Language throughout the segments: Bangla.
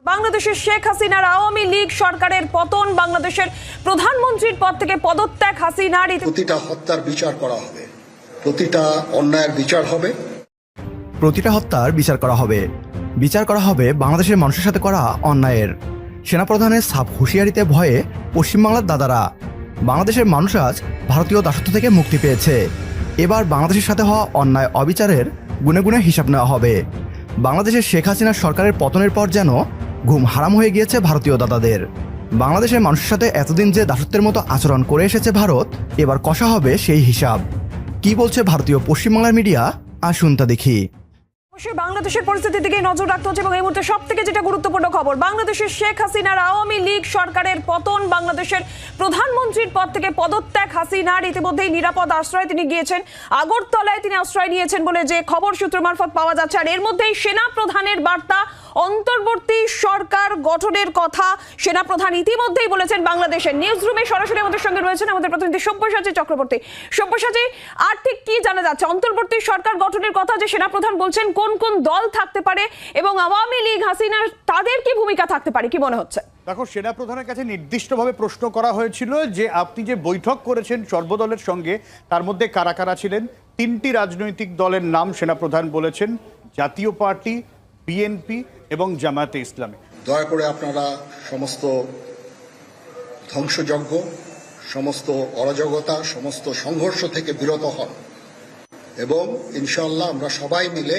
বাংলাদেশের শেখ হাসিনার আওয়ামী লীগ সরকারের পতন, বাংলাদেশের প্রধানমন্ত্রীর পদ থেকে পদত্যাগ হাসিনার। প্রতিটা হত্যার বিচার করা হবে, প্রতিটা অন্যায়ের বিচার হবে, প্রতিটা হত্যার বিচার করা হবে। বিচার করা হবে বাংলাদেশের মানুষের সাথে করা অন্যায়ের। সেনাপ্রধানের সাফ হুঁশিয়ারিতে ভয়ে পশ্চিমবাংলার দাদারা। বাংলাদেশের মানুষ আজ ভারতীয় দাসত্ব থেকে মুক্তি পেয়েছে। এবার বাংলাদেশের সাথে হওয়া অন্যায় অবিচারের গুণে গুণে হিসাব নেওয়া হবে। বাংলাদেশের শেখ হাসিনার সরকারের পতনের পর যেন ঘুম হারাম হয়ে গিয়েছে ভারতীয় দাদাদের। বাংলাদেশের মানুষের সাথে এতদিন যে দাসত্বের মতো আচরণ করে এসেছে ভারত, এবার কষা হবে সেই হিসাব। কি বলছে ভারতীয় পশ্চিমবাংলার মিডিয়া, আসুন তা দেখি। অবশ্যই বাংলাদেশের পরিস্থিতির দিকে নজর রাখতে হচ্ছে এবং এই মুহূর্তে সব থেকে যেটা গুরুত্বপূর্ণ খবর, বাংলাদেশের শেখ হাসিনার আওয়ামী লীগ সরকারের পতন, বাংলাদেশের প্রধানমন্ত্রীর পদ থেকে পদত্যাগ হাসিনার। ইতিমধ্যেই নিরাপদ আশ্রয়ে তিনি গিয়েছেন, আগরতলায় তিনি আশ্রয় নিয়েছেন বলে যে খবর সূত্র মারফত পাওয়া যাচ্ছে। আর এর মধ্যেই সেনা প্রধানের বার্তা, অন্তর্বর্তী সরকার গঠনের কথা সেনাপ্রধান ইতিমধ্যেই বলেছেন। বাংলাদেশের নিউজ রুমে সরাসরি আমাদের সঙ্গে রয়েছেন আমাদের প্রতিনিধি সব্যসাচী চক্রবর্তী। সব্যসাচী, আর ঠিক কি জানা যাচ্ছে? অন্তর্বর্তী সরকার গঠনের কথা যে সেনাপ্রধান বলছেন, কোন কোন দল থাকতে পারে এবং আওয়ামী লীগ হাসিনার তাদের কি ভূমিকা থাকতে পারে, কি মনে হচ্ছে? দেখো, সেনাপ্রধানের কাছে নির্দিষ্টভাবে প্রশ্ন করা হয়েছিল যে আপনি যে বৈঠক করেছেন সর্বদলের সঙ্গে, তার মধ্যে কারা কারা ছিলেন। 3টি রাজনৈতিক দলের নাম সেনাপ্রধান বলেছেন, জাতীয় পার্টি, বিএনপি এবং জামায়াতে ইসলামী। দয়া করে আপনারা সমস্ত ধ্বংসযজ্ঞ, সমস্ত অরাজকতা, সমস্ত সংঘর্ষ থেকে বিরত হন এবং ইনশাআল্লাহ আমরা সবাই মিলে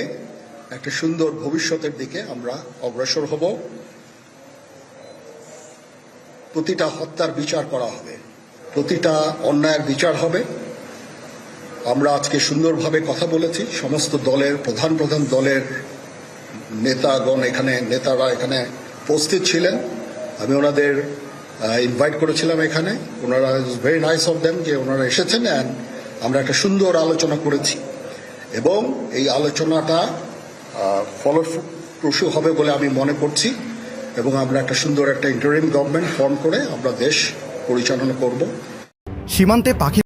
একটা সুন্দর ভবিষ্যতের দিকে আমরা অগ্রসর হব। প্রতিটা হত্যার বিচার করা হবে, প্রতিটা অন্যায়ের বিচার হবে। আমরা আজকে সুন্দরভাবে কথা বলেছি, সমস্ত দলের প্রধান দলের নেতাগণ নেতারা এখানে উপস্থিত ছিলেন। আমি ওনাদের ইনভাইট করেছিলাম এখানে। ওনারা ভেরি নাইস অফ দেম যে ওনারা এসেছেন অ্যান্ড আমরা একটা সুন্দর আলোচনা করেছি এবং এই আলোচনাটা ফলপ্রসূ হবে বলে আমি মনে করছি এবং আমরা একটা সুন্দর একটা ইন্টারিম গভর্নমেন্ট ফর্ম করে আমরা দেশ পরিচালনা করব। সীমান্তে পাখি